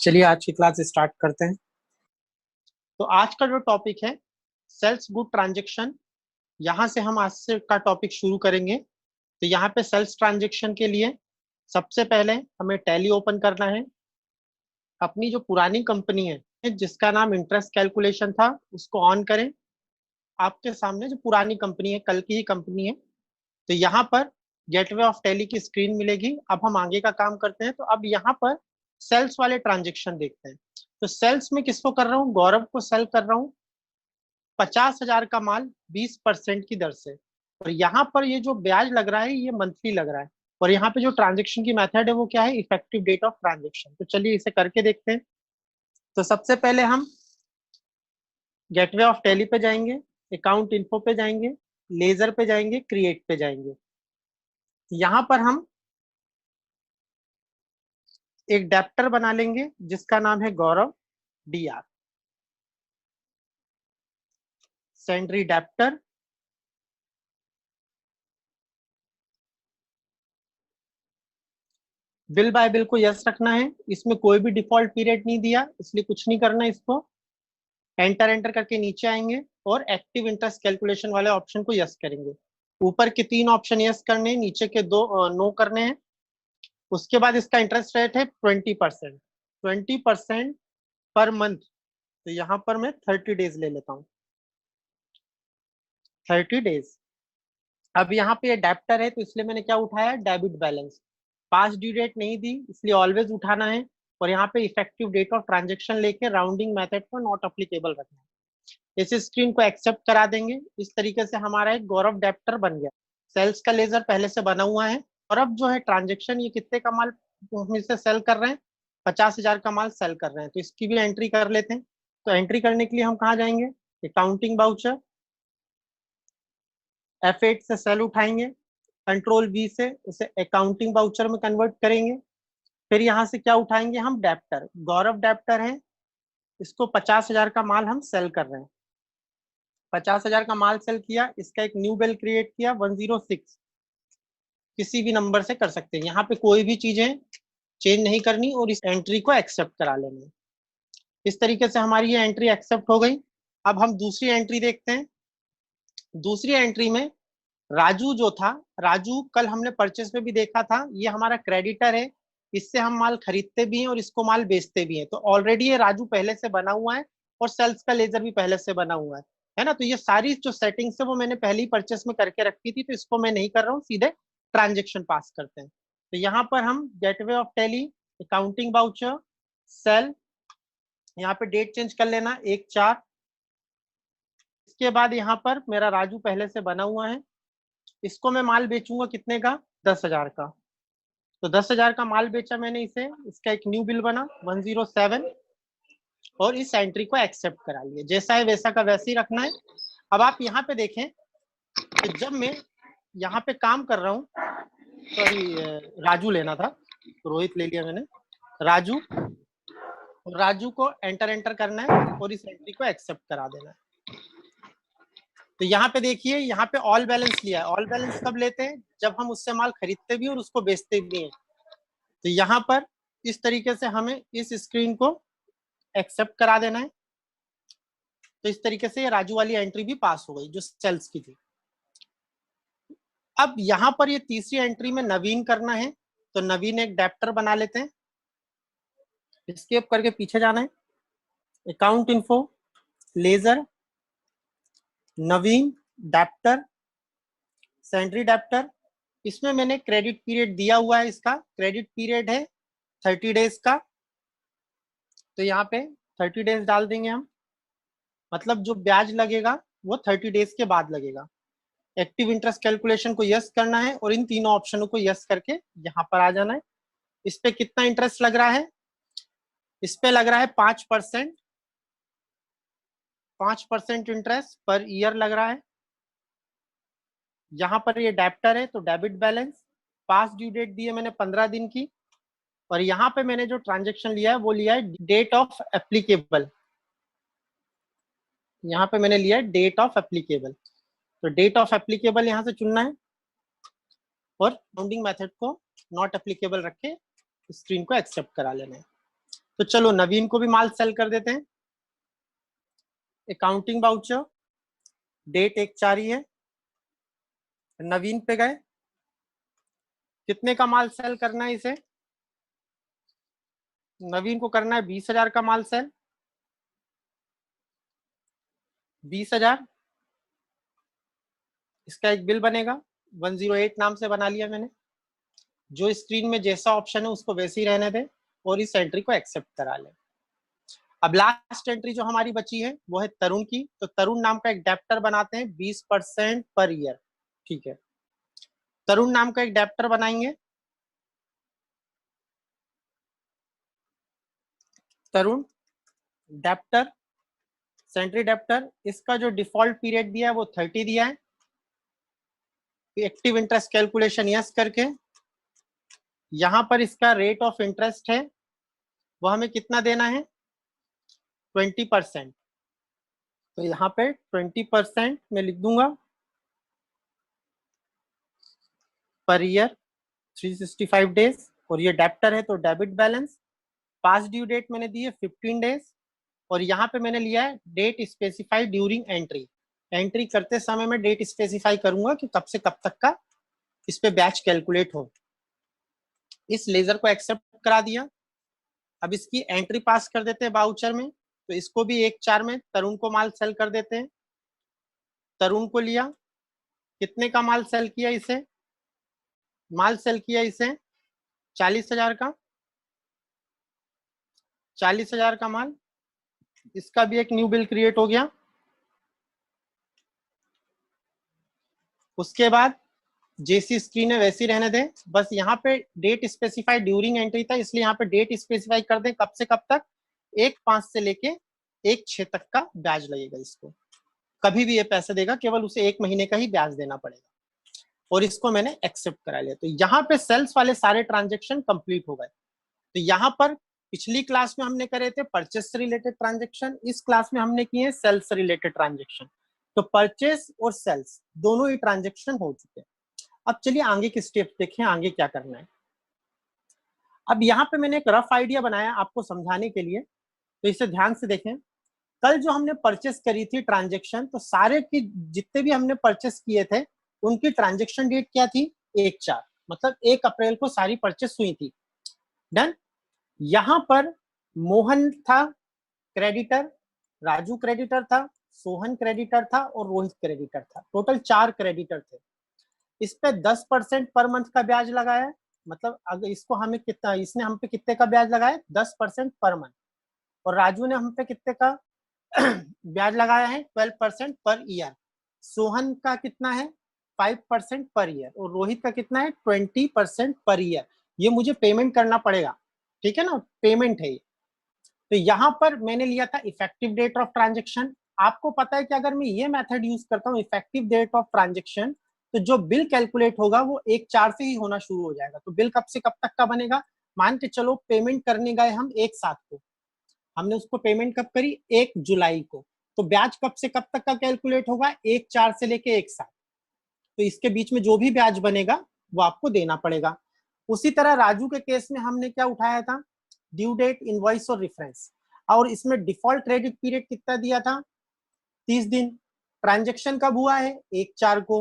चलिए आज की क्लास स्टार्ट करते हैं। तो आज का जो टॉपिक है सेल्स गुड ट्रांजैक्शन, यहाँ से हम आज से का टॉपिक शुरू करेंगे। तो यहाँ पे सेल्स ट्रांजैक्शन के लिए सबसे पहले हमें टैली ओपन करना है। अपनी जो पुरानी कंपनी है जिसका नाम इंटरेस्ट कैलकुलेशन था उसको ऑन करें। आपके सामने जो पुरानी कंपनी है, कल की ही कंपनी है, तो यहाँ पर गेटवे ऑफ टैली की स्क्रीन मिलेगी। अब हम आगे का काम करते हैं। तो अब यहाँ पर सेल्स वाले ट्रांजेक्शन देखते हैं। तो सेल्स में किसको कर रहा हूँ? गौरव को सेल कर रहा हूँ 50,000 का माल 20% की दर से। और यहाँ पर ये जो ब्याज लग रहा है ये मंथली लग रहा है। और यहाँ पे जो ट्रांजेक्शन की मेथड है वो क्या है? Effective date of transaction. तो चलिए इसे करके देखते हैं। तो सबसे पहले हम गेटवे ऑफ टैली पे जाएंगे, अकाउंट इन्फो पे जाएंगे, लेजर पे जाएंगे, क्रिएट पे जाएंगे। यहाँ पर हम एक डेप्टर बना लेंगे जिसका नाम है गौरव DR। Sundry debtor, bill bye bill को यस रखना है। इसमें कोई भी डिफॉल्ट पीरियड नहीं दिया इसलिए कुछ नहीं करना। इसको एंटर एंटर करके नीचे आएंगे और एक्टिव इंटरेस्ट कैलकुलेशन वाले ऑप्शन को यस करेंगे। ऊपर के 3 ऑप्शन यस करने हैं, नीचे के 2 नो करने हैं। उसके बाद इसका इंटरेस्ट रेट है 20%। 20% पर मंथ। तो यहाँ पर मैं 30 डेज ले लेता हूँ। 30 डेज। अब यहाँ पे ये डेप्टर है तो इसलिए मैंने क्या उठाया? Debit balance. Past due date नहीं दी इसलिए ऑलवेज उठाना है। और यहाँ पे इफेक्टिव डेट ऑफ ट्रांजेक्शन लेके राउंडिंग मेथड को नॉट अप्लीकेबल रखना है। इस स्क्रीन को एक्सेप्ट करा देंगे। इस तरीके से हमारा एक गौरव डेप्टर बन गया। सेल्स का लेजर पहले से बना हुआ है। और अब जो है ट्रांजेक्शन, ये कितने का माल हम इसे सेल कर रहे हैं? 50,000 का माल सेल कर रहे हैं। तो इसकी भी एंट्री कर लेते हैं। तो एंट्री करने के लिए हम कहाँ जाएंगे? अकाउंटिंग बाउचर, F8 से सेल उठाएंगे, कंट्रोल V से उसे अकाउंटिंग बाउचर में कन्वर्ट करेंगे। फिर यहाँ से क्या उठाएंगे? हम डेप्टर, गौरव डेप्टर है, इसको 50,000 का माल हम सेल कर रहे हैं। 50,000 का माल सेल किया, इसका एक न्यू बिल क्रिएट किया 106। किसी भी नंबर से कर सकते हैं, यहाँ पे कोई भी चीजें चेंज नहीं करनी और इस एंट्री को एक्सेप्ट करा लेना है। इस तरीके से हमारी ये एंट्री एक्सेप्ट हो गई। अब हम दूसरी एंट्री देखते हैं। दूसरी एंट्री में राजू जो था, राजू कल हमने परचेस में भी देखा था, ये हमारा क्रेडिटर है। इससे हम माल खरीदते भी हैं और इसको माल बेचते भी हैं। तो ऑलरेडी ये राजू पहले से बना हुआ है और सेल्स का लेजर भी पहले से बना हुआ है ना। तो ये सारी जो सेटिंग्स है वो मैंने पहले ही परचेस में करके रखी थी, तो इसको मैं नहीं कर रहा हूँ, सीधे ट्रांजेक्शन पास करते हैं। तो यहाँ पर हम gateway of Tally, accounting voucher, sale, यहाँ पे डेट चेंज कर लेना 1/4। इसके बाद यहाँ पर मेरा राजू पहले से बना हुआ है, इसको मैं माल बेचूंगा कितने का? 10,000 का। तो 10,000 का माल बेचा मैंने इसे, इसका एक न्यू बिल बना 107 और इस एंट्री को एक्सेप्ट करा लिया। जैसा है वैसा का वैसे ही रखना है। अब आप यहाँ पे देखें कि जब मैं यहाँ पे काम कर रहा हूँ, सॉरी राजू लेना था तो रोहित ले लिया मैंने, राजू, राजू को एंटर एंटर करना है और इस एंट्री को एक्सेप्ट करा देना है। तो यहाँ पे देखिए, यहाँ पे ऑल बैलेंस लिया है। ऑल बैलेंस कब लेते हैं? जब हम उससे माल खरीदते भी और उसको बेचते भी हैं। तो यहाँ पर इस तरीके से हमें इस स्क्रीन को एक्सेप्ट करा देना है। तो इस तरीके से राजू वाली एंट्री भी पास हो गई जो सेल्स की थी। अब यहाँ पर ये तीसरी एंट्री में नवीन करना है, तो नवीन एक डेप्टर बना लेते हैं। एस्केप करके पीछे जाना है, अकाउंट इन्फो, लेजर, नवीन डेप्टर, सेंड्री डेप्टर। इसमें मैंने क्रेडिट पीरियड दिया हुआ है, इसका क्रेडिट पीरियड है 30 डेज का। तो यहाँ पे 30 डेज डाल देंगे हम, मतलब जो ब्याज लगेगा वो 30 डेज के बाद लगेगा। एक्टिव इंटरेस्ट कैलकुलेशन को यस करना है और इन तीनों ऑप्शनों को यस करके यहाँ पर आ जाना है। इस पे कितना इंटरेस्ट लग रहा है? इस पे लग रहा है 5%। 5% इंटरेस्ट पर ईयर लग रहा है। यहाँ पर ये डेप्टर है तो debit balance, past due date दी है मैंने 15 दिन की। और यहाँ पे मैंने जो ट्रांजेक्शन लिया है वो लिया है डेट ऑफ एप्लीकेबल। यहाँ पे मैंने लिया है डेट ऑफ एप्लीकेबल। तो डेट ऑफ एप्लीकेबल यहाँ से चुनना है और राउंडिंग मेथड को नॉट एप्लीकेबल रख के स्क्रीन को एक्सेप्ट करा लेना है। तो चलो नवीन को भी माल सेल कर देते हैं। अकाउंटिंग वाउचर, डेट 1/4 ही है। नवीन पे गए, कितने का माल सेल करना है इसे? नवीन को करना है 20,000 का माल सेल। 20,000, इसका एक बिल बनेगा, 108 नाम से बना लिया मैंने। जो स्क्रीन में जैसा ऑप्शन है उसको वैसे ही रहने दें और इस एंट्री को एक्सेप्ट करा लें। अब लास्ट एंट्री जो हमारी बची है वो है तरुण की। तो तरुण नाम का एक डेप्टर बनाते हैं 20% पर ईयर। ठीक है, तरुण नाम का एक डेप्टर बनाएंगे। तरुण डेप्टर, सेंट्री डेप्टर, इसका जो डिफॉल्ट पीरियड दिया है वो 30 दिया है। एक्टिव इंटरेस्ट कैलकुलेशन यस करके यहां पर इसका रेट ऑफ इंटरेस्ट है वो हमें कितना देना है? 20%। तो यहाँ पे 20% में लिख दूंगा पर ईयर 365 डेज। और ये डेप्टर है तो debit balance. Past due date मैंने दी है 15 डेज। और यहाँ पे मैंने लिया है date specify during entry. Entry करते समय मैं डेट स्पेसिफाई करूंगा कि कब से कब तक का इस पे बैच कैलकुलेट हो। इस लेजर को एक्सेप्ट करा दिया। अब इसकी एंट्री पास कर देते हैं बाउचर में। तो इसको भी 1/4 में तरुण को माल सेल कर देते हैं। तरुण को लिया, कितने का माल सेल किया इसे? माल सेल किया इसे 40,000 का। 40,000 का माल, इसका भी एक न्यू बिल क्रिएट हो गया। उसके बाद जैसी स्क्रीन है वैसी रहने दें, बस यहाँ पे डेट स्पेसिफाई ड्यूरिंग एंट्री था इसलिए यहाँ पे डेट स्पेसिफाई कर दें कब से कब तक। 1/5 से लेके 1/6 तक का ब्याज लगेगा इसको। कभी भी ये पैसे देगा, केवल उसे 1 महीने का ही ब्याज देना पड़ेगा। और इसको मैंने एक्सेप्ट करा लिया। तो यहाँ पे सेल्स वाले सारे ट्रांजेक्शन कंप्लीट हो गए। तो यहाँ पर पिछली क्लास में हमने करे थे परचेस से रिलेटेड ट्रांजेक्शन, इस क्लास में हमने किए सेल्स से रिलेटेड ट्रांजेक्शन। तो परचेस और सेल्स दोनों ही ट्रांजेक्शन हो चुके हैं। अब चलिए आगे के स्टेप देखें, आगे क्या करना है। अब यहाँ पे मैंने एक रफ आइडिया बनाया आपको समझाने के लिए, तो इसे ध्यान से देखें। कल जो हमने परचेस करी थी ट्रांजेक्शन, तो सारे की जितने भी हमने परचेस किए थे उनकी ट्रांजेक्शन डेट क्या थी? 1/4, मतलब 1 अप्रैल को सारी परचेस हुई थी। डन। यहां पर मोहन था क्रेडिटर, राजू क्रेडिटर था, सोहन क्रेडिटर था और रोहित क्रेडिटर था। टोटल 4 क्रेडिटर थे। इस पे 10% पर मंथ का ब्याज लगाया। मतलब अगर इसको हमें कितना, इसने हम पे कितने का ब्याज लगाया? 10% पर मंथ। और राजू ने हम पे कितने का ब्याज लगाया है? 12% पर ईयर। सोहन का कितना है? 5% पर ईयर। और रोहित का कितना है? 20% पर ईयर। ये मुझे पेमेंट करना पड़ेगा, ठीक है ना, पेमेंट है ये। तो यहां पर मैंने लिया था इफेक्टिव डेट ऑफ ट्रांजेक्शन। आपको पता है कि अगर मैं ये मेथड यूज करता हूँ इफेक्टिव डेट ऑफ ट्रांजेक्शन, तो जो बिल कैलकुलेट होगा वो 1/4 से ही होना शुरू हो जाएगा। तो बिल कब से कब तक का बनेगा? मान के चलो पेमेंट करने गए हम 1/7 को, हमने उसको पेमेंट कब करी? 1 जुलाई को। तो ब्याज कब से कब तक का कैलकुलेट होगा? 1/4 से लेके 1/7। तो इसके बीच में जो भी ब्याज बनेगा वो आपको देना पड़ेगा। उसी तरह राजू के केस में हमने क्या उठाया था? ड्यू डेट, इनवॉइस और रेफरेंस। और इसमें डिफॉल्ट क्रेडिट पीरियड कितना दिया था? 30 दिन। ट्रांजेक्शन कब हुआ है? 1/4 को।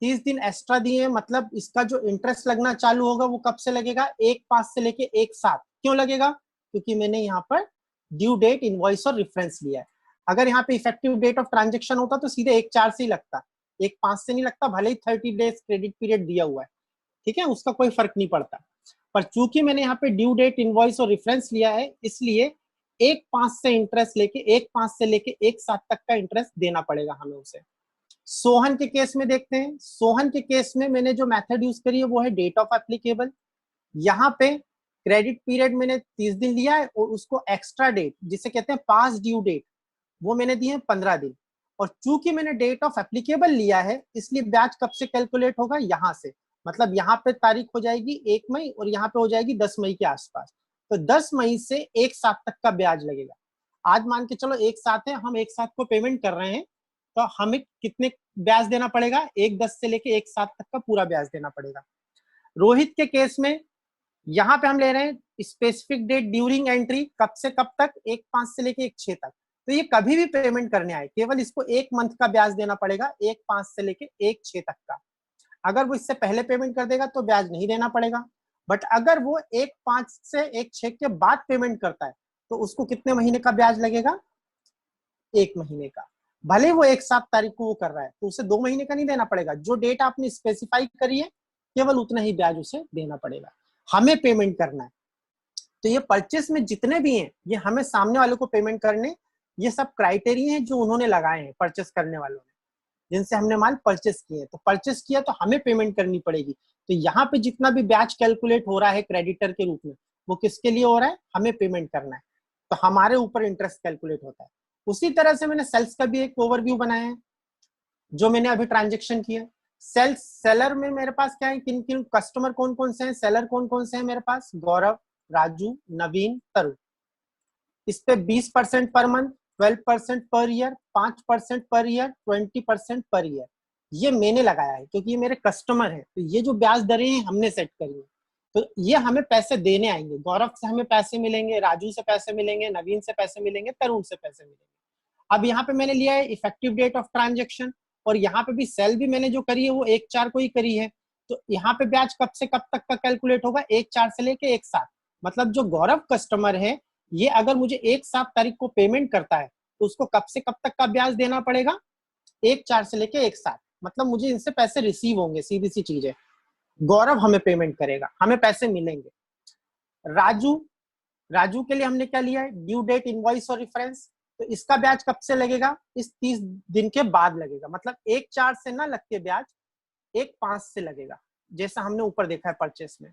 30 दिन एक्स्ट्रा दिए, मतलब इसका जो इंटरेस्ट लगना चालू होगा वो कब से लगेगा? 1/5 से लेके 1/7। क्यों लगेगा? क्योंकि मैंने यहाँ पर ड्यू डेट, इनवॉइस और रेफरेंस लिया है। अगर यहाँ पे इफेक्टिव डेट ऑफ ट्रांजेक्शन होता तो सीधे 1/4 से ही लगता, 1/5 से नहीं लगता, भले ही 30 डेज क्रेडिट पीरियड दिया हुआ है, ठीक है, उसका कोई फर्क नहीं पड़ता। पर चूंकि मैंने यहाँ पे ड्यू डेट, इनवॉइस और रेफरेंस लिया है, इसलिए 1/5 से इंटरेस्ट लेके 1/5 से लेके 1/7 तक का इंटरेस्ट देना पड़ेगा हमें उसे। सोहन के केस में देखते हैं। सोहन के केस में मैंने जो मेथड यूज करी है वो है डेट ऑफ एप्लीकेबल। यहाँ पे क्रेडिट पीरियड मैंने 30 दिन लिया है और उसको एक्स्ट्रा डेट जिसे कहते हैं पास ड्यू डेट वो मैंने दी है 15 दिन। और चूंकि मैंने डेट ऑफ एप्लीकेबल लिया है इसलिए ब्याज कब से कैलकुलेट होगा? यहाँ से। मतलब यहाँ पे तारीख हो जाएगी 1 मई और यहाँ पे हो जाएगी 10 मई के आसपास। तो 10 मई से 1/7 तक का ब्याज लगेगा। आज मान के चलो 1/7 है, हम 1/7 को पेमेंट कर रहे हैं, तो हमें कितने ब्याज देना पड़ेगा? 1/10 से लेके 1/7 तक का पूरा ब्याज देना पड़ेगा। रोहित के केस में यहाँ पे हम ले रहे हैं स्पेसिफिक डेट ड्यूरिंग एंट्री, कब से कब तक, 1/5 से लेके 1/6 तक। तो ये कभी भी पेमेंट करने आए केवल इसको 1 मंथ का ब्याज देना पड़ेगा, 1/5 से लेके 1/6 तक का। अगर वो इससे पहले पेमेंट कर देगा तो ब्याज नहीं देना पड़ेगा, बट अगर वो 1/5 से 1/6 के बाद पेमेंट करता है तो उसको कितने महीने का ब्याज लगेगा, 1 महीने का। भले वो 1/7 तारीख को वो कर रहा है तो उसे 2 महीने का नहीं देना पड़ेगा, जो डेट आपने स्पेसिफाई करी है केवल उतना ही ब्याज उसे देना पड़ेगा, हमें पेमेंट करना है। तो ये परचेस में जितने भी हैं ये हमें सामने वाले को पेमेंट करने, ये सब क्राइटेरिया हैं जो उन्होंने लगाए हैं परचेस करने वालों ने, जिनसे हमने माल परचेस किए। तो परचेस किया तो हमें पेमेंट करनी पड़ेगी। तो यहाँ पे जितना भी ब्याज कैलकुलेट हो रहा है क्रेडिटर के रूप में, वो किसके लिए हो रहा है, हमें पेमेंट करना है, तो हमारे ऊपर इंटरेस्ट कैलकुलेट होता है। उसी तरह से मैंने सेल्स का भी एक ओवरव्यू बनाया है जो मैंने अभी ट्रांजेक्शन किया। सेल्स, सेलर में मेरे पास क्या है, किन किन कस्टमर कौन कौन से हैं, सेलर कौन कौन से हैं मेरे पास, गौरव, राजू, नवीन, तरुण। इस पे 20% per month, 12% per year, 5% per year, 20% per year, ये मैंने लगाया है क्योंकि ये मेरे कस्टमर हैं। तो ये जो ब्याज दरें हैं हमने सेट करी है, तो ये हमें पैसे देने आएंगे। गौरव से हमें पैसे मिलेंगे, राजू से पैसे मिलेंगे, नवीन से पैसे मिलेंगे, तरुण से पैसे मिलेंगे। अब यहाँ पे मैंने लिया है इफेक्टिव डेट ऑफ ट्रांजेक्शन, और यहाँ पे भी सेल भी मैंने जो करी है वो 1/4 को ही करी है। तो यहाँ पे ब्याज कब से कब तक का कैलकुलेट होगा, 1/4 से लेके 1/7। मतलब जो गौरव कस्टमर है ये अगर मुझे 1/7 तारीख को पेमेंट करता है तो उसको कब से कब तक का ब्याज देना पड़ेगा, 1/4 से लेके 1/7। मतलब मुझे इनसे पैसे रिसीव होंगे, सीधी सी चीज है। गौरव हमें पेमेंट करेगा, हमें पैसे मिलेंगे। राजू, राजू के लिए हमने क्या लिया है, ड्यू डेट, इनवॉइस और रेफरेंस। तो इसका ब्याज कब से लगेगा, इस 30 दिन के बाद लगेगा। मतलब 1/4 से ना लग के ब्याज 1/5 से लगेगा, जैसा हमने ऊपर देखा है परचेस में।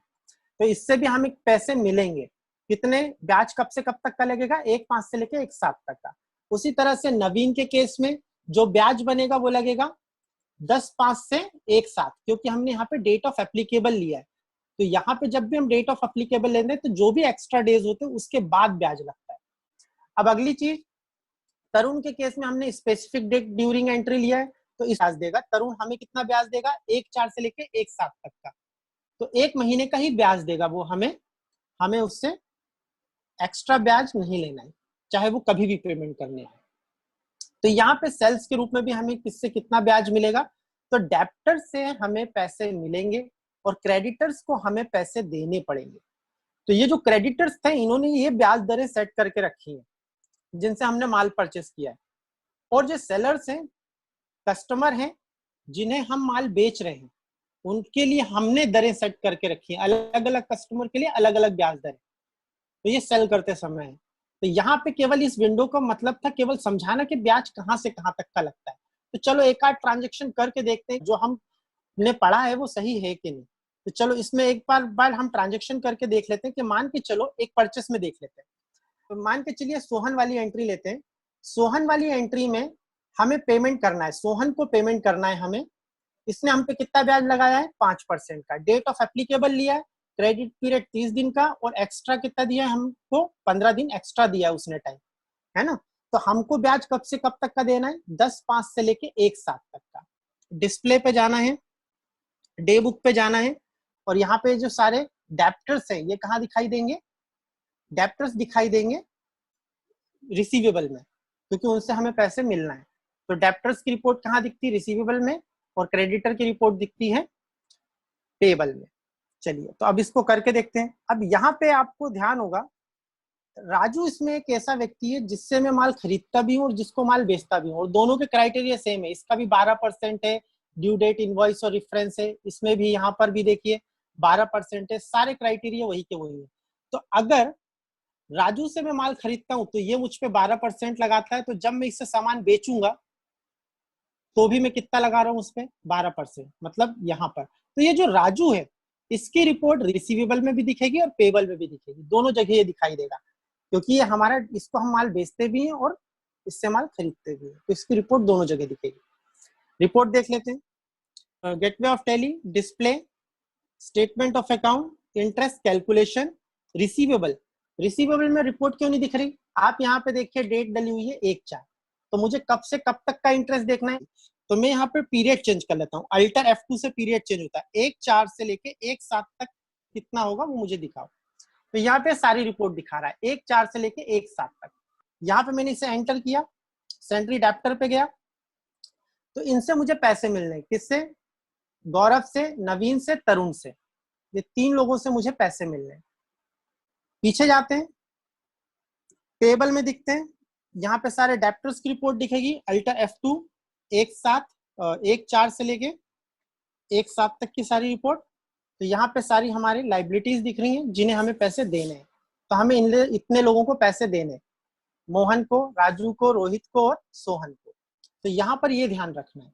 तो इससे भी हमें पैसे मिलेंगे। कितने, ब्याज कब से कब तक का लगेगा, 1/5 से लेके 1/7 तक का। उसी तरह से नवीन के केस में जो ब्याज बनेगा वो लगेगा 10/5 से 1/7, क्योंकि हमने यहाँ पे डेट ऑफ एप्लीकेबल लिया है। तो यहाँ पे जब भी हम डेट ऑफ एप्लीकेबल लेते हैं तो जो भी एक्स्ट्रा डेज होते हैं उसके बाद ब्याज लगता है। अब अगली चीज, तरुण के केस में हमने स्पेसिफिक डेट ड्यूरिंग एंट्री लिया है, तो इस ब्याज देगा तरुण हमें, कितना ब्याज देगा, 1/4 से लेके 1/7 तक का। तो 1 महीने का ही ब्याज देगा वो हमें, हमें उससे एक्स्ट्रा ब्याज नहीं लेना है, चाहे वो कभी भी पेमेंट करने आए। तो यहाँ पे सेल्स के रूप में भी हमें किससे कितना ब्याज मिलेगा, तो डेप्टर से हमें पैसे मिलेंगे और क्रेडिटर्स को हमें पैसे देने पड़ेंगे। तो ये जो क्रेडिटर्स थे इन्होंने ये ब्याज दरें सेट करके रखी हैं जिनसे हमने माल परचेस किया है। और जो सेलर्स हैं, कस्टमर हैं जिन्हें हम माल बेच रहे हैं, उनके लिए हमने दरें सेट करके रखी है, अलग अलग कस्टमर के लिए अलग अलग ब्याज दरें। तो ये सेल करते समय है। तो यहाँ पे केवल इस विंडो का मतलब था केवल समझाना कि ब्याज कहाँ से कहाँ तक का लगता है। तो चलो एक आध ट्रांजेक्शन करके देखते हैं जो हमने पढ़ा है वो सही है कि नहीं। तो चलो इसमें एक बार हम ट्रांजेक्शन करके देख लेते हैं कि मान के चलो एक परचेस में देख लेते हैं। तो मान के चलिए सोहन वाली एंट्री लेते हैं। सोहन वाली एंट्री में हमें पेमेंट करना है, सोहन को पेमेंट करना है हमें। इसने हम पे कितना ब्याज लगाया है, 5% का। डेट ऑफ एप्लीकेबल लिया है, क्रेडिट पीरियड 30 दिन का, और एक्स्ट्रा कितना दिया है हमको, 15 दिन एक्स्ट्रा दिया है उसने टाइम, है ना। तो हमको ब्याज कब से कब तक का देना है, 10/5 से लेके 1/7 तक का। डिस्प्ले पे जाना है, डे बुक पे जाना है, और यहाँ पे जो सारे डेप्टर्स है ये कहाँ दिखाई देंगे, डेप्टर्स दिखाई देंगे रिसीवेबल में, क्योंकि उनसे हमें पैसे मिलना है। तो डेप्टर्स की रिपोर्ट कहाँ दिखती है, रिसीवेबल में, और क्रेडिटर की रिपोर्ट दिखती है पेबल में। चलिए तो अब इसको करके देखते हैं। अब यहाँ पे आपको ध्यान होगा, राजू इसमें एक ऐसा व्यक्ति है जिससे मैं माल खरीदता भी हूँ और जिसको माल बेचता भी हूँ, और दोनों के क्राइटेरिया सेम है। इसका भी 12% है, ड्यू डेट, इनवॉइस और रेफरेंस है। इसमें भी, यहाँ पर भी देखिए 12% है, सारे क्राइटेरिया वही के वही है। तो अगर राजू से मैं माल खरीदता हूँ तो ये मुझ पे 12% लगाता है, तो जब मैं इससे सामान बेचूंगा तो भी मैं कितना लगा रहा हूँ उस पर, 12%। मतलब यहाँ पर तो ये जो राजू है इसकी रिपोर्ट रिसीवेबल में भी दिखेगी और पेबल में भी दिखेगी, दोनों जगह ये दिखाई देगा, क्योंकि ये हमारा, इसको हम माल बेचते भी हैं और इससे माल खरीदते भी हैं, तो इसकी रिपोर्ट दोनों जगह दिखेगी। रिपोर्ट देख लेते हैं। Gateway of tally, display, statement of account, interest calculation, receivable. Receivable में रिपोर्ट क्यों नहीं दिख रही, आप यहाँ पे देखिए डेट डली हुई है 1/4, तो मुझे कब से कब तक का इंटरेस्ट देखना है। तो मैं यहाँ पे पीरियड चेंज कर लेता हूँ, अल्टर F2 से पीरियड चेंज होता है, 1/4 से लेके 1/7 तक कितना होगा वो मुझे दिखाओ। तो यहाँ पे सारी रिपोर्ट दिखा रहा है 1/4 से लेके 1/7 तक। यहाँ पे मैंने इसे एंटर किया, सेंट्री डेप्टर पे गया, तो इनसे मुझे पैसे मिलने, किससे? गौरव से, नवीन से, तरुण से, ये 3 लोगों से मुझे पैसे मिलने। पीछे जाते हैं, टेबल में दिखते हैं, यहाँ पे सारे डेप्टर्स की रिपोर्ट दिखेगी, अल्टर F2 1/4 से लेके 1/7 तक की सारी रिपोर्ट। तो यहाँ पे सारी हमारी लाइबिलिटीज दिख रही हैं जिन्हें हमें पैसे देने हैं। तो हमें इतने लोगों को पैसे देने, मोहन को, राजू को, रोहित को और सोहन को। तो यहाँ पर ये ध्यान रखना है।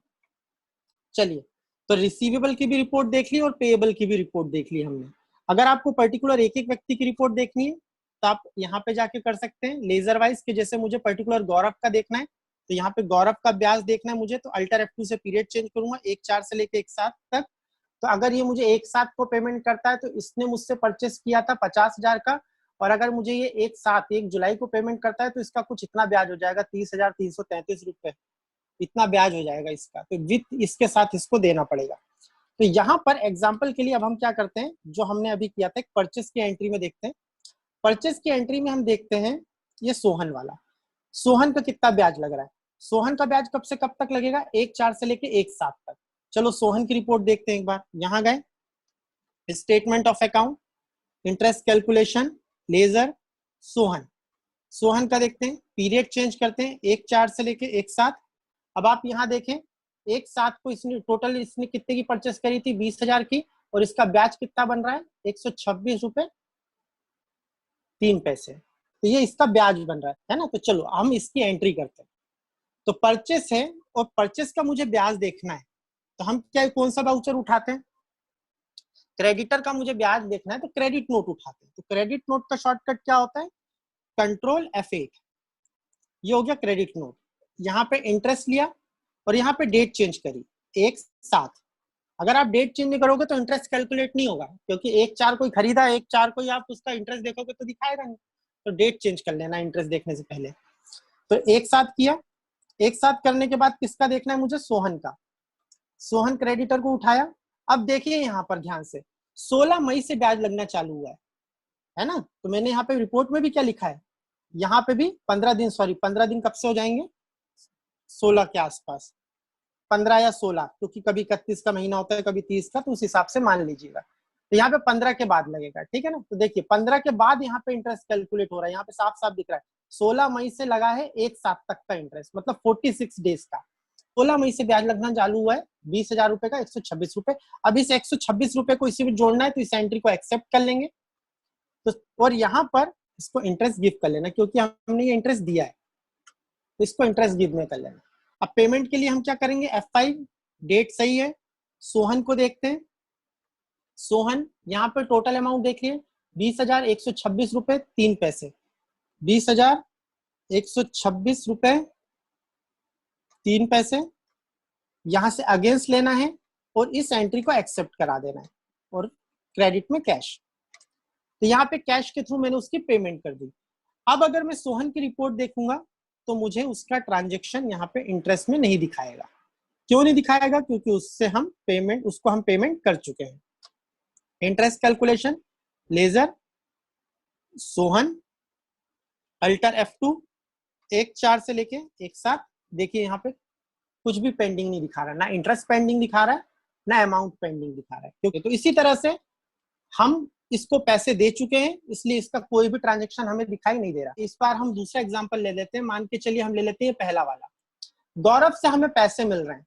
चलिए, तो रिसीवेबल की भी रिपोर्ट देख ली और पेएबल की भी रिपोर्ट देख ली हमने। अगर आपको पर्टिकुलर एक एक व्यक्ति की रिपोर्ट देखनी है तो आप यहाँ पे जाके कर सकते हैं लेजर वाइज, के जैसे मुझे पर्टिकुलर गौरव का देखना है तो यहाँ पे गौरव का ब्याज देखना है मुझे, तो अल्टर F2 से पीरियड चेंज करूंगा 1/4 से लेके 1/7 तक। तो अगर ये मुझे 1/7 को पेमेंट करता है तो इसने मुझसे परचेस किया था 50,000 का, और अगर मुझे ये 1 जुलाई को पेमेंट करता है तो इसका कुछ इतना ब्याज हो जाएगा 30,333 रुपए, इतना ब्याज हो जाएगा इसका। तो विथ इसके साथ इसको देना पड़ेगा। तो यहाँ पर एग्जाम्पल के लिए अब हम क्या करते हैं, जो हमने अभी किया था, एक परचेस की एंट्री में देखते हैं। परचेस की एंट्री में हम देखते हैं ये सोहन वाला, सोहन का कितना ब्याज लग रहा है। सोहन का ब्याज कब से कब तक लगेगा? 1/4 से लेके 1/7 तक। चलो सोहन की रिपोर्ट देखते हैं एक बार। यहाँ गए, statement of account, interest calculation, ledger, Sohan. Sohan का देखते हैं, पीरियड चेंज करते हैं 1/4 से लेके 1/7। अब आप यहाँ देखें 1/7 को इसने टोटल इसने कितने की परचेस करी थी? 20,000 की, और इसका ब्याज कितना बन रहा है? 126 रुपए 3 पैसे। तो ये इसका ब्याज बन रहा है ना। तो चलो हम इसकी एंट्री करते हैं। तो परचेस है और परचेस का मुझे ब्याज देखना है, तो हम क्या कौन सा वाउचर उठाते हैं? क्रेडिटर का मुझे ब्याज देखना है तो क्रेडिट नोट उठाते हैं। तो क्रेडिट नोट का शॉर्टकट क्या होता है? Control F8। ये हो गया क्रेडिट नोट। यहाँ पे इंटरेस्ट लिया और यहाँ पे डेट चेंज करी 1/7। अगर आप डेट चेंज नहीं करोगे तो इंटरेस्ट कैलकुलेट नहीं होगा, क्योंकि 1/4 कोई खरीदा, 1/4 को ही आप उसका इंटरेस्ट देखोगे तो दिखाएगा नहीं। तो डेट चेंज कर लेना इंटरेस्ट देखने से पहले। तो 1/7 किया, 1/7 करने के बाद किसका देखना है मुझे? सोहन का। सोहन क्रेडिटर को उठाया। अब देखिए यहाँ पर ध्यान से, 16 मई से ब्याज लगना चालू हुआ है ना। तो मैंने यहाँ पे रिपोर्ट में भी क्या लिखा है, यहाँ पे भी 15 दिन, सॉरी 15 दिन कब से हो जाएंगे? 16 के आसपास, 15 या 16, क्योंकि कभी 31 का महीना होता है, कभी 30 का, तो उस हिसाब से मान लीजिएगा। तो यहाँ पे 15 के बाद लगेगा, ठीक है ना। तो देखिए 15 के बाद यहाँ पे इंटरेस्ट कैलकुलेट हो रहा है, यहाँ पे साफ साफ दिख रहा है 16 मई से लगा है 1/7 तक का इंटरेस्ट, मतलब 46 डेज का। 16 मई से ब्याज लगना चालू हुआ है 20,000 रुपए का 126 रुपए। अब इस 126 रुपए को इसी में जोड़ना है, तो इस एंट्री को एक्सेप्ट कर लेंगे। तो और यहाँ पर इसको इंटरेस्ट गिव कर लेना, क्योंकि हमने ये इंटरेस्ट दिया है, तो इसको इंटरेस्ट गिव में कर लेना। अब पेमेंट के लिए हम क्या करेंगे? F5, डेट सही है। सोहन को देखते हैं। सोहन यहाँ पे टोटल अमाउंट देखिए 20,126 रुपए 3 पैसे, 20,126 रुपए 3 पैसे यहां से अगेंस्ट लेना है और इस एंट्री को एक्सेप्ट करा देना है, और क्रेडिट में कैश। तो यहाँ पे कैश के थ्रू मैंने उसकी पेमेंट कर दी। अब अगर मैं सोहन की रिपोर्ट देखूंगा तो मुझे उसका ट्रांजेक्शन यहाँ पे इंटरेस्ट में नहीं दिखाएगा। क्यों नहीं दिखाएगा? क्योंकि उसको हम पेमेंट कर चुके हैं। Interest calculation, ledger, Sohan, alter F2 1/4 से लेके 1/7। देखिए यहाँ पे कुछ भी पेंडिंग नहीं दिखा रहा, ना इंटरेस्ट पेंडिंग दिखा रहा है, ना अमाउंट पेंडिंग दिखा रहा है। क्योंकि तो इसी तरह से हम इसको पैसे दे चुके हैं, इसलिए इसका कोई भी ट्रांजेक्शन हमें दिखाई नहीं दे रहा। इस बार हम दूसरा एग्जांपल ले लेते हैं। मान के चलिए हम ले लेते हैं पहला वाला। गौरव से हमें पैसे मिल रहे हैं,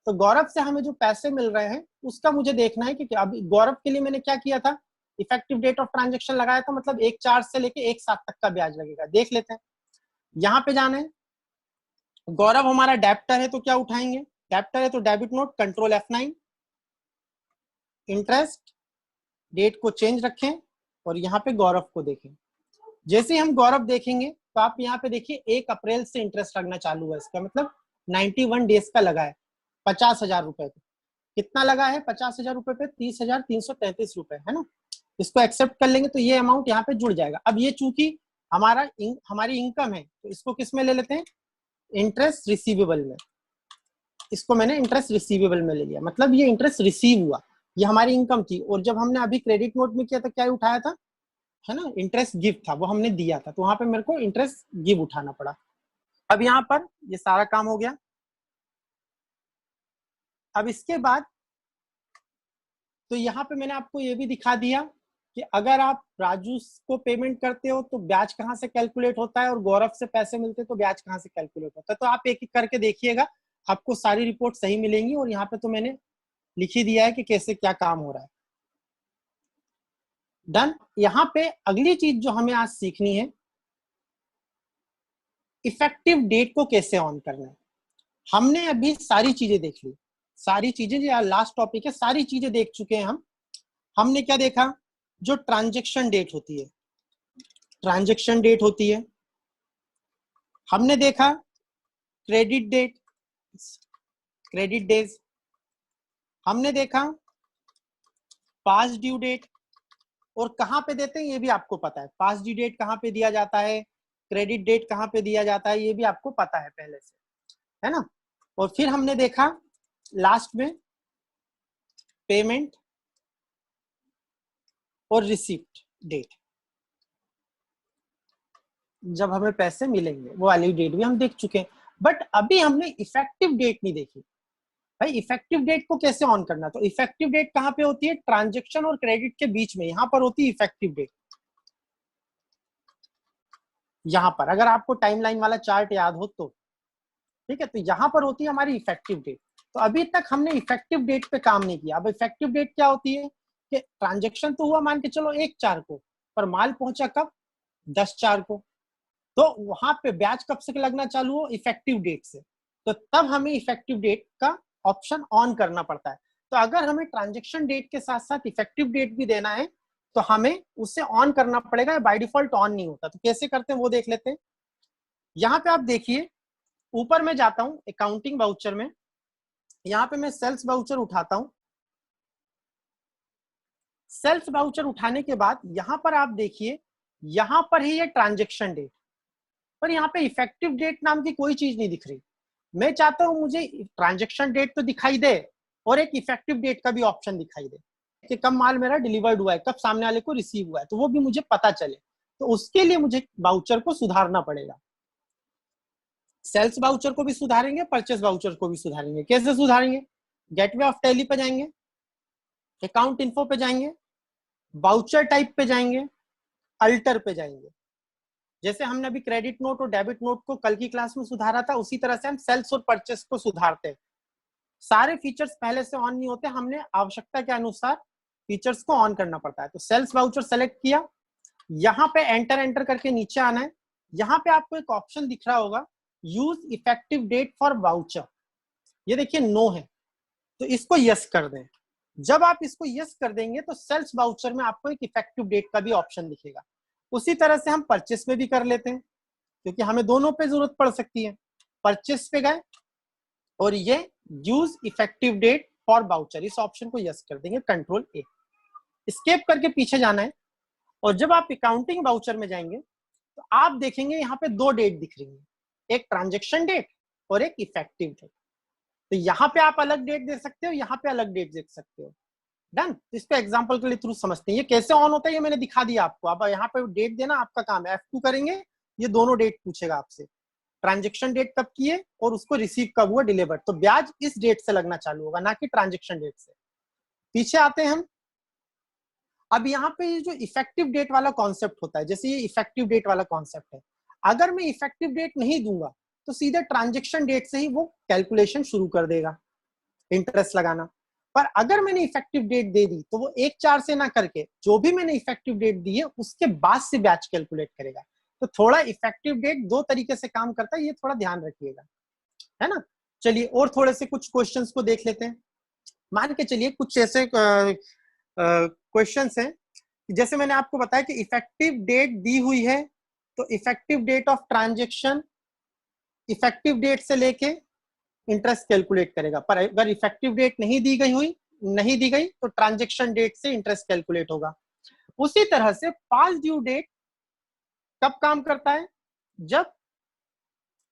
तो गौरव से हमें जो पैसे मिल रहे हैं उसका मुझे देखना है कि अब गौरव के लिए मैंने क्या किया था? इफेक्टिव डेट ऑफ ट्रांजेक्शन लगाया था, मतलब 1/4 से लेके 1/7 तक का ब्याज लगेगा। देख लेते हैं, यहाँ पे जाना है। गौरव हमारा डेप्टर है तो क्या उठाएंगे? डेप्टर है तो debit note, control F9, interest, date को चेंज रखें और यहाँ पे गौरव को देखें। जैसे ही हम गौरव देखेंगे तो आप यहाँ पे देखिए 1 अप्रैल से इंटरेस्ट लगना चालू हुआ है। इसका मतलब 91 डेज का लगा है 50,000 रुपए पे। कितना लगा है 50,000 रुपए पे? 30,333 रुपए, है ना। इसको एक्सेप्ट कर लेंगे तो ये अमाउंट यहाँ पे जुड़ जाएगा। अब ये चूंकि हमारी इनकम है तो इसको किस में ले लेते हैं? इंटरेस्ट रिसीवेबल में। इसको मैंने इंटरेस्ट रिसीवेबल में ले लिया, मतलब ये इंटरेस्ट रिसीव हुआ। ये हमारी इनकम थी, और जब हमने अभी क्रेडिट नोट में किया था क्या उठाया था, है ना, इंटरेस्ट गिव था, वो हमने दिया था, तो वहां पे मेरे को इंटरेस्ट गिव उठाना पड़ा। अब यहाँ पर ये सारा काम हो गया। अब इसके बाद तो यहाँ पे मैंने आपको ये भी दिखा दिया कि अगर आप राजू को पेमेंट करते हो तो ब्याज कहाँ से कैलकुलेट होता है, और गौरव से पैसे मिलते तो ब्याज कहाँ से कैलकुलेट होता है। तो आप एक एक करके देखिएगा, आपको सारी रिपोर्ट सही मिलेंगी, और यहाँ पे तो मैंने लिख ही दिया है कि कैसे क्या काम हो रहा है। डन। यहाँ पे अगली चीज जो हमें आज सीखनी है, इफेक्टिव डेट को कैसे ऑन करना है। हमने अभी सारी चीजें देख ली, सारी चीजें जो लास्ट टॉपिक है, सारी चीजें देख चुके हैं हम। हमने क्या देखा, जो ट्रांजैक्शन डेट होती है, ट्रांजैक्शन डेट होती है। हमने देखा क्रेडिट डेट, क्रेडिट डेज। हमने देखा पास्ट ड्यू डेट, और कहां पे देते हैं ये भी आपको पता है, पास्ट ड्यू डेट कहां पे दिया जाता है, क्रेडिट डेट कहां पे दिया जाता है, ये भी आपको पता है पहले से, है ना। और फिर हमने देखा लास्ट में पेमेंट और रिसीप्ट डेट, जब हमें पैसे मिलेंगे वो वाली डेट भी हम देख चुके हैं। बट अभी हमने इफेक्टिव डेट नहीं देखी। भाई इफेक्टिव डेट को कैसे ऑन करना, तो इफेक्टिव डेट कहां पे होती है, ट्रांजैक्शन और क्रेडिट के बीच में, यहां पर होती है इफेक्टिव डेट। यहां पर अगर आपको टाइमलाइन वाला चार्ट याद हो तो ठीक है, तो यहां पर होती है हमारी इफेक्टिव डेट। तो अभी तक हमने इफेक्टिव डेट पे काम नहीं किया। अब इफेक्टिव डेट क्या होती है कि ट्रांजैक्शन तो हुआ मान के चलो 1/4 को, पर माल पहुंचा कब, 10/4 को, तो वहां पे ब्याज कब से लगना चालू हो, इफेक्टिव डेट से। तो तब हमें इफेक्टिव डेट का ऑप्शन ऑन करना पड़ता है। तो अगर हमें ट्रांजैक्शन डेट के साथ साथ इफेक्टिव डेट भी देना है तो हमें उसे ऑन करना पड़ेगा, बाय डिफॉल्ट ऑन नहीं होता। तो कैसे करते हैं वो देख लेते हैं। यहाँ पे आप देखिए, ऊपर मैं जाता हूं अकाउंटिंग वाउचर में, यहाँ पे मैं सेल्स वाउचर उठाता हूं। सेल्स वाउचर उठाने के बाद यहाँ पर आप देखिए, यहाँ पर ही ये ट्रांजैक्शन डेट, पर यहाँ पे इफेक्टिव डेट नाम की कोई चीज नहीं दिख रही। मैं चाहता हूं मुझे ट्रांजैक्शन डेट तो दिखाई दे और एक इफेक्टिव डेट का भी ऑप्शन दिखाई दे कि कब माल मेरा डिलीवर्ड हुआ है, कब सामने वाले को रिसीव हुआ है, तो वो भी मुझे पता चले। तो उसके लिए मुझे वाउचर को सुधारना पड़ेगा। सेल्स वाउचर को भी सुधारेंगे, परचेस वाउचर को भी सुधारेंगे। कैसे सुधारेंगे, गेटवे ऑफ टैली पे जाएंगे, अकाउंट इन्फो पे जाएंगे, वाउचर टाइप पे जाएंगे, अल्टर पे जाएंगे। जैसे हमने अभी क्रेडिट नोट और डेबिट नोट को कल की क्लास में सुधारा था, उसी तरह से हम सेल्स और परचेस को सुधारते हैं। सारे फीचर्स पहले से ऑन नहीं होते, हमने आवश्यकता के अनुसार फीचर्स को ऑन करना पड़ता है। तो सेल्स वाउचर सेलेक्ट किया, यहाँ पे एंटर एंटर करके नीचे आना है। यहाँ पे आपको एक ऑप्शन दिख रहा होगा, use effective date for voucher. ये देखिए नो है, तो इसको यस कर दें। जब आप इसको यस कर देंगे तो सेल्स वाउचर में आपको एक इफेक्टिव डेट का भी ऑप्शन दिखेगा। उसी तरह से हम परचेस में भी कर लेते हैं, क्योंकि हमें दोनों पे जरूरत पड़ सकती है। परचेस पे गए और ये use effective date for voucher, इस ऑप्शन को यस कर देंगे, कंट्रोल ए। स्केप करके पीछे जाना है, और जब आप अकाउंटिंग वाउचर में जाएंगे तो आप देखेंगे यहाँ पे 2 डेट दिख रही है, एक ट्रांजैक्शन डेट और एक इफेक्टिव डेट। तो यहाँ पे आप अलग डेट दे सकते हो, यहाँ पे अलग डेट देख सकते हो। डन। इसको एग्जांपल के लिए थ्रू समझते हैं ये कैसे ऑन होता है, ये मैंने दिखा दिया आपको। अब यहाँ पे डेट देना आपका काम है, F2 करेंगे, ये दोनों डेट पूछेगा आपसे, ट्रांजैक्शन डेट कब की है और उसको रिसीव कब हुआ डिलीवर। तो ब्याज इस डेट से लगना चालू होगा, ना कि ट्रांजैक्शन डेट से। पीछे आते हैं हम। अब यहाँ पे ये जो इफेक्टिव डेट वाला कॉन्सेप्ट होता है, जैसे ये इफेक्टिव डेट वाला कॉन्सेप्ट है, अगर मैं इफेक्टिव डेट नहीं दूंगा तो सीधे ट्रांजैक्शन डेट से ही वो कैलकुलेशन शुरू कर देगा, इंटरेस्ट लगाना। पर अगर मैंने इफेक्टिव डेट दे दी तो वो 1/4 से ना करके जो भी मैंने इफेक्टिव डेट दी है उसके बाद से ब्याज कैलकुलेट करेगा। तो थोड़ा इफेक्टिव डेट 2 तरीके से काम करता है, ये थोड़ा ध्यान रखिएगा, है ना। चलिए और थोड़े से कुछ क्वेश्चंस को देख लेते हैं। मान के चलिए कुछ ऐसे क्वेश्चंस हैं, जैसे मैंने आपको बताया कि इफेक्टिव डेट दी हुई है तो effective date of transaction effective date से लेके इंटरेस्ट कैलकुलेट करेगा। पर अगर इफेक्टिव डेट नहीं दी गई तो ट्रांजैक्शन डेट से इंटरेस्ट कैलकुलेट होगा। उसी तरह से पास ड्यू डेट कब काम करता है, जब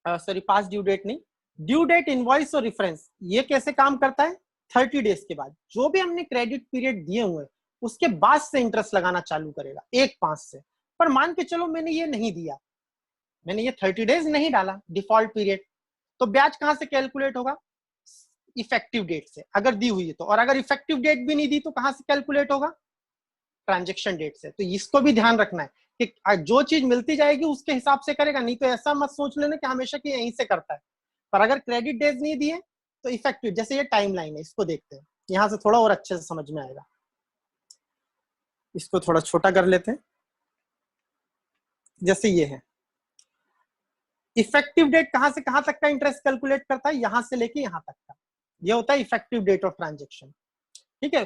सॉरी पास ड्यू डेट नहीं, ड्यू डेट इनवॉइस और रेफरेंस, ये कैसे काम करता है 30 डेज के बाद जो भी हमने क्रेडिट पीरियड दिए हुए उसके बाद से इंटरेस्ट लगाना चालू करेगा 1/5 से। पर मान के चलो मैंने ये नहीं दिया, मैंने ये 30 डेज नहीं डाला डिफॉल्ट पीरियड, तो ब्याज कहां से कैलकुलेट होगा? इफेक्टिव डेट से, अगर दी हुई है तो। और अगर इफेक्टिव डेट भी नहीं दी तो कहां से कैलकुलेट होगा? ट्रांजेक्शन डेट से। तो इसको भी ध्यान रखना है कि जो चीज मिलती जाएगी उसके हिसाब से करेगा, नहीं तो ऐसा मत सोच लेना कि हमेशा कि यहीं से करता है। पर अगर क्रेडिट डेज नहीं दिए तो इफेक्टिव, जैसे ये टाइमलाइन है, इसको देखते हैं, यहां से थोड़ा और अच्छे से समझ में आएगा। इसको थोड़ा छोटा कर लेते हैं। जैसे ये है, इफेक्टिव डेट कहां से कहां तक का इंटरेस्ट कैलकुलेट करता है? यहां से लेके यहां तक का, ये होता है इफेक्टिव डेट ऑफ ट्रांजेक्शन। ठीक है।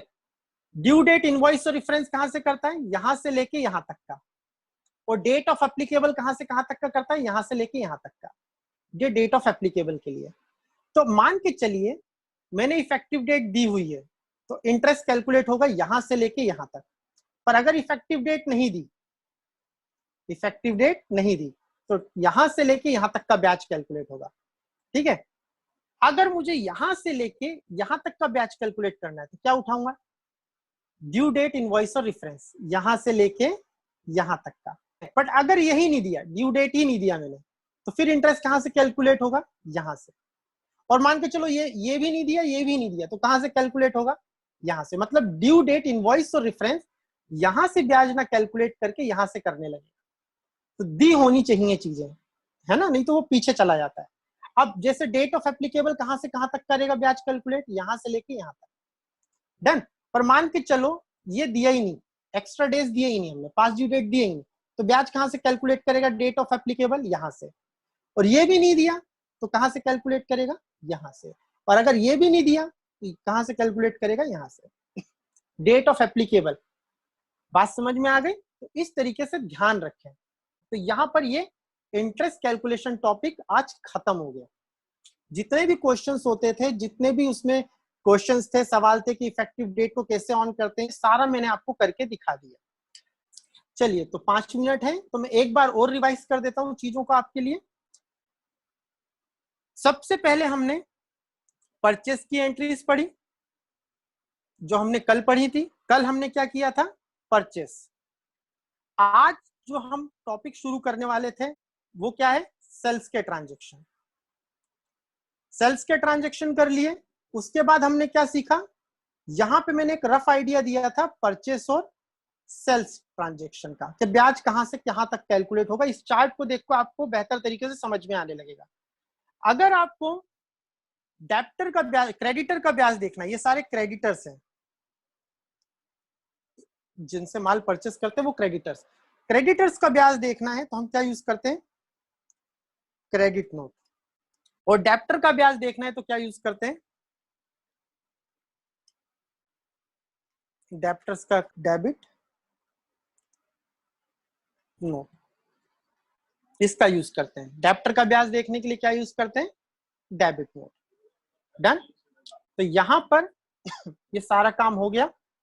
ड्यू डेट इनवॉइस और रेफरेंस कहां से करता है? यहां से लेके यहां तक का। और डेट ऑफ एप्लीकेबल कहां से कहां तक का करता है? यहां से लेके यहां तक का। ये डेट ऑफ एप्लीकेबल के लिए। तो मान के चलिए मैंने इफेक्टिव डेट दी हुई है, तो इंटरेस्ट कैलकुलेट होगा यहां से लेके यहां तक। पर अगर इफेक्टिव डेट नहीं दी, इफेक्टिव डेट नहीं दी, तो यहां से लेके यहां तक का ब्याज कैलकुलेट होगा। ठीक है। अगर मुझे यहां से लेके यहां तक का ब्याज कैलकुलेट करना है तो क्या उठाऊंगा? ड्यू डेट इनवॉइस और रेफरेंस, यहां से लेके यहां तक का। बट अगर यही नहीं दिया, ड्यू डेट ही नहीं दिया मैंने, तो फिर इंटरेस्ट कहां से कैलकुलेट होगा? यहां से। और मान के चलो ये भी नहीं दिया, ये भी नहीं दिया, तो कहां से कैलकुलेट होगा? यहां से। मतलब ड्यू डेट इनवॉइस और रेफरेंस यहां से ब्याज ना कैलकुलेट करके यहां से करने लगे। तो दी होनी चाहिए चीजें, है ना, नहीं तो वो पीछे चला जाता है। अब जैसे डेट ऑफ एप्लीकेबल कहां से कहां तक करेगा ब्याज कैलकुलेट? यहां से लेके यहां तक। डन। पर मान के चलो ये दिया ही नहीं, एक्स्ट्रा डेज दिए ही नहीं हमने, पास ड्यू डेट दिए ही नहीं, तो ब्याज कहां से कैलकुलेट करेगा डेट ऑफ एप्लीकेबल? यहां से। और ये भी नहीं दिया तो कहां से कैलकुलेट करेगा? यहां से। और अगर ये भी नहीं दिया तो कहां से कैलकुलेट करेगा? यहां से। Date of applicable. बात समझ में आ गई? तो इस तरीके से ध्यान रखें। तो यहां पर ये इंटरेस्ट कैलकुलेशन टॉपिक आज खत्म हो गया। जितने भी क्वेश्चंस होते थे, जितने भी उसमें क्वेश्चंस थे, सवाल थे कि इफेक्टिव डेट को कैसे ऑन करते हैं, सारा मैंने आपको करके दिखा दिया। चलिए, तो 5 मिनट है तो मैं एक बार और रिवाइज कर देता हूं चीजों को आपके लिए। सबसे पहले हमने परचेस की एंट्रीज पढ़ी, जो हमने कल पढ़ी थी। कल हमने क्या किया था? परचेस। आज जो हम टॉपिक शुरू करने वाले थे वो क्या है? सेल्स के ट्रांजेक्शन। सेल्स के ट्रांजेक्शन कर लिए। उसके बाद हमने क्या सीखा? यहां पे मैंने एक रफ आइडिया दिया था परचेस और सेल्स ट्रांजेक्शन का, कि ब्याज कहां से कहां तक कैलकुलेट होगा। इस चार्ट को देखो, आपको बेहतर तरीके से समझ में आने लगेगा। अगर आपको डेब्टर का ब्याज, क्रेडिटर का ब्याज देखना है, ये सारे क्रेडिटर्स हैं, जिनसे माल परचेस करते हैं वो क्रेडिटर्स। क्रेडिटर्स का ब्याज देखना है तो हम क्या यूज करते हैं? Credit note. और डेब्टर का ब्याज देखना है तो क्या यूज करते हैं? डेब्टर्स का डेबिट नोट, इसका यूज करते हैं। डेब्टर का ब्याज देखने के लिए क्या यूज करते हैं? Debit note. डन। तो यहां पर ये सारा काम हो गया।